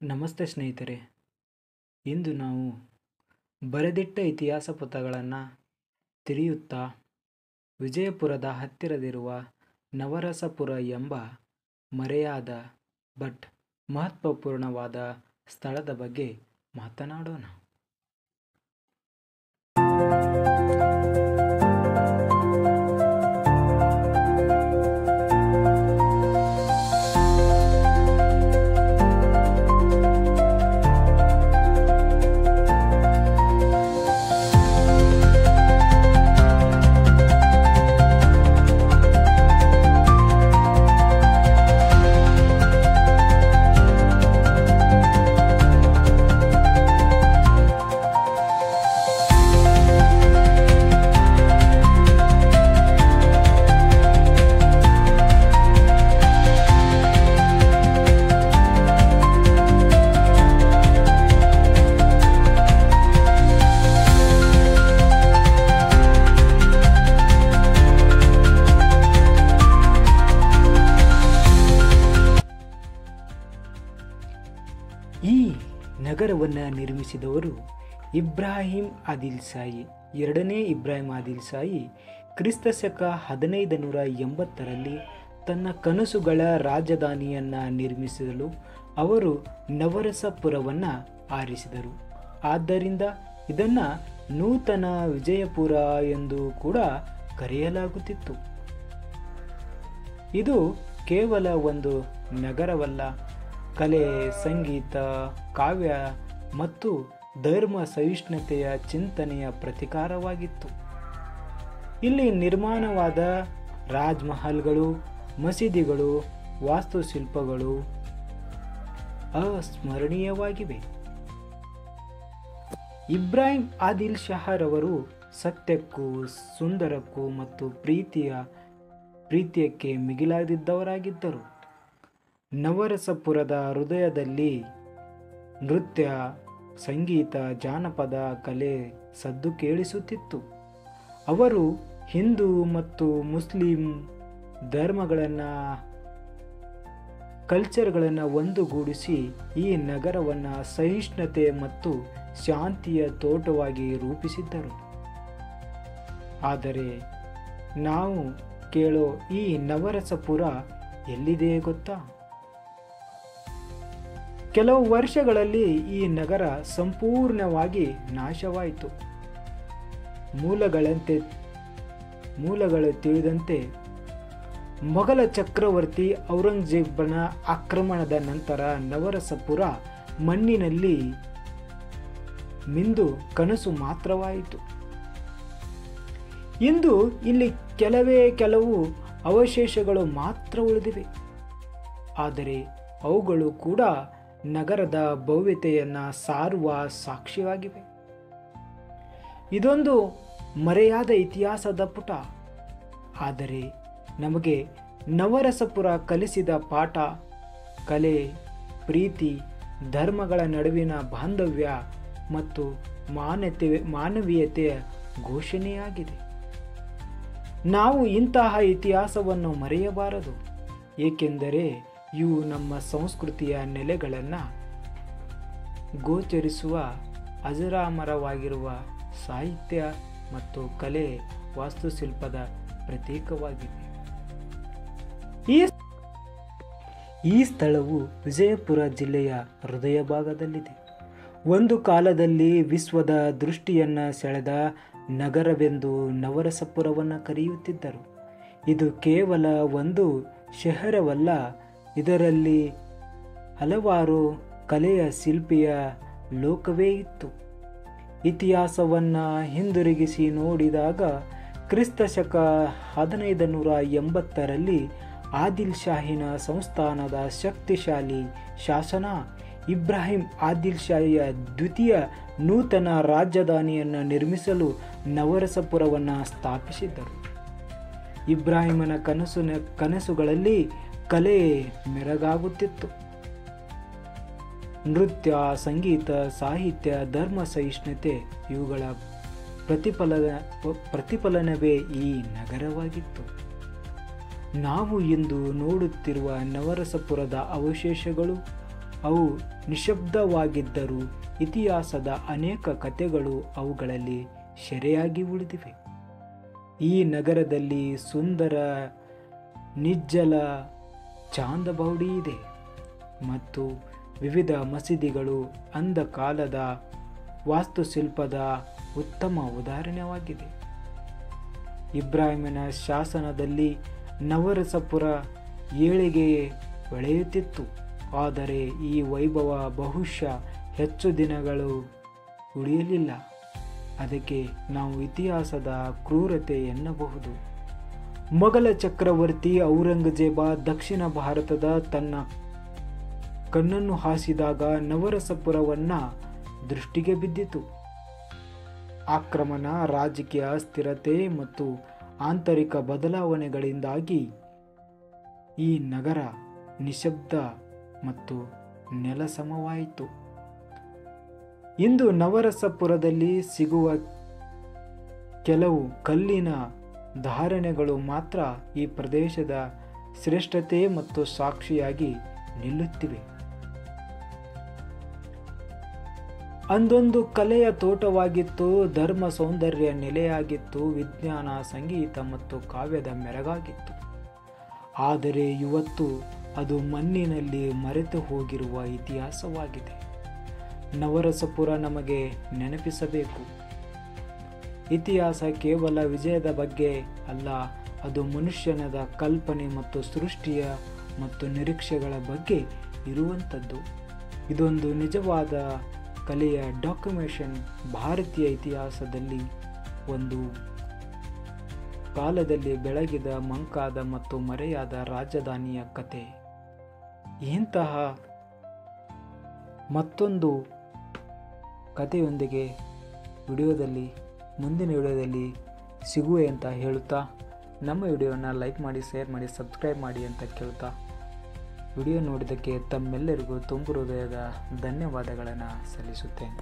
ನಮಸ್ತೆ ಸ್ನೇಹಿತರೆ. ಇಂದು ನಾವು ಬರೆದಿಟ್ಟ ಇತಿಹಾಸ ಪುಟಗಳನ್ನು ತಿರಿಯುತ್ತಾ ವಿಜಯಪುರದ ಹತ್ತಿರದಿರುವ ನವರಸಪುರ ಎಂಬ ಮರೆಯಾದ ಬಟ್ ಮಹತ್ವಪೂರ್ಣವಾದ ಸ್ಥಳದ ಬಗ್ಗೆ ಮಾತನಾಡೋಣ. ಈ ನಗರವನ್ನು ನಿರ್ಮಿಸಿದವರು ಇಬ್ರಾಹಿಂ ಆದಿಲ್ ಶಾಹಿ. ಎರಡನೇ ಇಬ್ರಾಹಿಂ ಆದಿಲ್ ಶಾಹಿ ಕ್ರಿಸ್ತಶಕ 1580ರಲ್ಲಿ ತನ್ನ ಕನಸುಗಳ ರಾಜಧಾನಿಯನ್ನು ನಿರ್ಮಿಸಲು ಅವರು ನವರಸಪುರವನ್ನು ಆರಿಸಿದರು. ಆದ್ದರಿಂದ ಇದನ್ನು ನೂತನ ವಿಜಯಪುರ ಎಂದು ಕೂಡ ಕರೆಯಲಾಗುತ್ತಿತ್ತು. ಇದು ಕೇವಲ ಒಂದು ನಗರವಲ್ಲ, ಕಲೆ, ಸಂಗೀತ, ಕಾವ್ಯ ಮತ್ತು ಧರ್ಮ ಸಹಿಷ್ಣುತೆಯ ಚಿಂತನೆಯ ಪ್ರತಿಕಾರವಾಗಿತ್ತು. ಇಲ್ಲಿ ನಿರ್ಮಾಣವಾದ ರಾಜ್ ಮಹಲ್ಗಳು, ಮಸೀದಿಗಳು, ವಾಸ್ತುಶಿಲ್ಪಗಳು ಅಸ್ಮರಣೀಯವಾಗಿವೆ. ಇಬ್ರಾಹಿಂ ಆದಿಲ್ ಶಾಹರವರು ಸತ್ಯಕ್ಕೂ ಸುಂದರಕ್ಕೂ ಮತ್ತು ಪ್ರೀತಿಯಕ್ಕೆ ಮಿಗಿಲಾಗಿದ್ದವರಾಗಿದ್ದರು. ನವರಸಪುರದ ಹೃದಯದಲ್ಲಿ ನೃತ್ಯ, ಸಂಗೀತ, ಜಾನಪದ ಕಲೆ ಸದ್ದು ಕೇಳಿಸುತ್ತಿತ್ತು. ಅವರು ಹಿಂದೂ ಮತ್ತು ಮುಸ್ಲಿಂ ಕಲ್ಚರ್ಗಳನ್ನು ಒಂದುಗೂಡಿಸಿ ಈ ನಗರವನ್ನು ಸಹಿಷ್ಣುತೆ ಮತ್ತು ಶಾಂತಿಯ ತೋಟವಾಗಿ ರೂಪಿಸಿದ್ದರು. ಆದರೆ ನಾವು ಕೇಳೋ ಈ ನವರಸಪುರ ಎಲ್ಲಿದೆ ಗೊತ್ತಾ? ಕೆಲವು ವರ್ಷಗಳಲ್ಲಿ ಈ ನಗರ ಸಂಪೂರ್ಣವಾಗಿ ನಾಶವಾಯಿತು. ಮೂಲಗಳು ತಿಳಿದಂತೆ ಮೊಘಲ ಚಕ್ರವರ್ತಿ ಔರಂಗಜೇಬನ ಆಕ್ರಮಣದ ನಂತರ ನವರಸಪುರ ಮಣ್ಣಿನಲ್ಲಿ ಮಿಂದು ಕನಸು ಮಾತ್ರವಾಯಿತು. ಇಂದು ಇಲ್ಲಿ ಕೆಲವು ಅವಶೇಷಗಳು ಮಾತ್ರ ಉಳಿದಿವೆ. ಆದರೆ ಅವುಗಳು ಕೂಡ ನಗರದ ಭವ್ಯತೆಯನ್ನು ಸಾರುವ ಸಾಕ್ಷಿಯಾಗಿವೆ. ಇದೊಂದು ಮರೆಯಾದ ಇತಿಹಾಸದ ಪುಟ. ಆದರೆ ನಮಗೆ ನವರಸಪುರ ಕಲಿಸಿದ ಪಾಠ ಕಲೆ, ಪ್ರೀತಿ, ಧರ್ಮಗಳ ನಡುವಿನ ಬಾಂಧವ್ಯ ಮತ್ತು ಮಾನವೀಯತೆಯ ಘೋಷಣೆಯಾಗಿದೆ. ನಾವು ಇಂತಹ ಇತಿಹಾಸವನ್ನು ಮರೆಯಬಾರದು, ಏಕೆಂದರೆ ಇವು ನಮ್ಮ ಸಂಸ್ಕೃತಿಯ ನೆಲೆಗಳನ್ನು ಗೋಚರಿಸುವ ಅಜರಾಮರವಾಗಿರುವ ಸಾಹಿತ್ಯ ಮತ್ತು ಕಲೆ, ವಾಸ್ತುಶಿಲ್ಪದ ಪ್ರತೀಕವಾಗಿವೆ. ಈ ಸ್ಥಳವು ವಿಜಯಪುರ ಜಿಲ್ಲೆಯ ಹೃದಯ ಭಾಗದಲ್ಲಿದೆ. ಒಂದು ಕಾಲದಲ್ಲಿ ವಿಶ್ವದ ದೃಷ್ಟಿಯನ್ನು ಸೆಳೆದ ನಗರವೆಂದು ನವರಸಪುರವನ್ನು ಕರೆಯುತ್ತಿದ್ದರು. ಇದು ಕೇವಲ ಒಂದು ಶಹರವಲ್ಲ, ಇದರಲ್ಲಿ ಹಲವಾರು ಕಲೆಯ ಶಿಲ್ಪಿಯ ಲೋಕವೇ ಇತ್ತು. ಇತಿಹಾಸವನ್ನು ಹಿಂದಿರುಗಿಸಿ ನೋಡಿದಾಗ ಕ್ರಿಸ್ತಶಕ 1580ರಲ್ಲಿ ಆದಿಲ್ ಶಾಹಿನ ಸಂಸ್ಥಾನದ ಶಕ್ತಿಶಾಲಿ ಶಾಸನ ಇಬ್ರಾಹಿಂ ಆದಿಲ್ ಶಾಹಿಯ ದ್ವಿತೀಯ ನೂತನ ರಾಜಧಾನಿಯನ್ನು ನಿರ್ಮಿಸಲು ನವರಸಪುರವನ್ನು ಸ್ಥಾಪಿಸಿದ್ದರು. ಇಬ್ರಾಹಿಮನ ಕನಸುಗಳಲ್ಲಿ ಕಲೆ ಮೆರಗಾಗುತ್ತಿತ್ತು. ನೃತ್ಯ, ಸಂಗೀತ, ಸಾಹಿತ್ಯ, ಧರ್ಮ ಸಹಿಷ್ಣುತೆ ಇವುಗಳ ಪ್ರತಿಫಲನವೇ ಈ ನಗರವಾಗಿತ್ತು. ನಾವು ಇಂದು ನೋಡುತ್ತಿರುವ ನವರಸಪುರದ ಅವಶೇಷಗಳು ಅವು ನಿಶ್ಶಬ್ದವಾಗಿದ್ದರೂ ಇತಿಹಾಸದ ಅನೇಕ ಕಥೆಗಳು ಅವುಗಳಲ್ಲಿ ಸೆರೆಯಾಗಿ ಉಳಿದಿವೆ. ಈ ನಗರದಲ್ಲಿ ಸುಂದರ ನಿಜ್ಜಲ ಚಾಂದಬೌಡಿ ಇದೆ ಮತ್ತು ವಿವಿಧ ಮಸೀದಿಗಳು ಅಂದ ಕಾಲದ ವಾಸ್ತುಶಿಲ್ಪದ ಉತ್ತಮ ಉದಾಹರಣೆಯಾಗಿದೆ. ಇಬ್ರಾಹಿಮನ ಶಾಸನದಲ್ಲಿ ನವರಸಪುರ ಏಳಿಗೆಯೇ ಬೆಳೆಯುತ್ತಿತ್ತು, ಆದರೆ ಈ ವೈಭವ ಬಹುಶಃ ಹೆಚ್ಚು ದಿನಗಳು ಉಳಿಯಲಿಲ್ಲ. ಅದಕ್ಕೆ ನಾವು ಇತಿಹಾಸದ ಕ್ರೂರತೆ ಎನ್ನಬಹುದು. ಮೊಘಲ ಚಕ್ರವರ್ತಿ ಔರಂಗಜೇಬ ದಕ್ಷಿಣ ಭಾರತದ ತನ್ನ ಕಣ್ಣನ್ನು ಹಾಸಿದಾಗ ನವರಸಪುರವನ್ನು ದೃಷ್ಟಿಗೆ ಬಿದ್ದಿತು. ಆಕ್ರಮಣ, ರಾಜಕೀಯ ಅಸ್ಥಿರತೆ ಮತ್ತು ಆಂತರಿಕ ಬದಲಾವಣೆಗಳಿಂದಾಗಿ ಈ ನಗರ ನಿಶ್ಶಬ್ದ ಮತ್ತು ನೆಲಸಮವಾಯಿತು. ಇಂದು ನವರಸಪುರದಲ್ಲಿ ಸಿಗುವ ಕೆಲವು ಕಲ್ಲಿನ ಧಾರಣೆಗಳು ಮಾತ್ರ ಈ ಪ್ರದೇಶದ ಶ್ರೇಷ್ಠತೆ ಮತ್ತು ಸಾಕ್ಷಿಯಾಗಿ ನಿಲ್ಲುತ್ತಿವೆ. ಅಂದೊಂದು ಕಲೆಯ ತೋಟವಾಗಿತ್ತು, ಧರ್ಮ ಸೌಂದರ್ಯ ನೆಲೆಯಾಗಿತ್ತು, ವಿಜ್ಞಾನ, ಸಂಗೀತ ಮತ್ತು ಕಾವ್ಯದ ಮೆರಗಾಗಿತ್ತು. ಆದರೆ ಇವತ್ತು ಅದು ಮಣ್ಣಿನಲ್ಲಿ ಮರೆತು ಹೋಗಿರುವ ಇತಿಹಾಸವಾಗಿದೆ. ನವರಸಪುರ ನಮಗೆ ನೆನಪಿಸಬೇಕು, ಇತಿಹಾಸ ಕೇವಲ ವಿಜಯದ ಬಗ್ಗೆ ಅಲ್ಲ, ಅದು ಮನುಷ್ಯನದ ಕಲ್ಪನೆ ಮತ್ತು ಸೃಷ್ಟಿಯ ಮತ್ತು ನಿರೀಕ್ಷೆಗಳ ಬಗ್ಗೆ ಇರುವಂಥದ್ದು. ಇದೊಂದು ನಿಜವಾದ ಕಲೆಯ ಡಾಕ್ಯುಮೆಂಟೇಷನ್. ಭಾರತೀಯ ಇತಿಹಾಸದಲ್ಲಿ ಒಂದು ಕಾಲದಲ್ಲಿ ಬೆಳಗಿದ ಮಂಕಾದ ಮತ್ತು ಮರೆಯಾದ ರಾಜಧಾನಿಯ ಕತೆ. ಇಂತಹ ಮತ್ತೊಂದು ಕಥೆಯೊಂದಿಗೆ ಮುಂದಿನ ವಿಡಿಯೋದಲ್ಲಿ ಸಿಗುವೆ ಅಂತ ಹೇಳುತ್ತಾ, ನಮ್ಮ ವಿಡಿಯೋನ ಲೈಕ್ ಮಾಡಿ, ಶೇರ್ ಮಾಡಿ, ಸಬ್ಸ್ಕ್ರೈಬ್ ಮಾಡಿ ಅಂತ ಕೇಳ್ತಾ, ವಿಡಿಯೋ ನೋಡಿದ್ದಕ್ಕೆ ತಮ್ಮೆಲ್ಲರಿಗೂ ತುಂಬು ಹೃದಯದ ಧನ್ಯವಾದಗಳನ್ನು ಸಲ್ಲಿಸುತ್ತೇನೆ.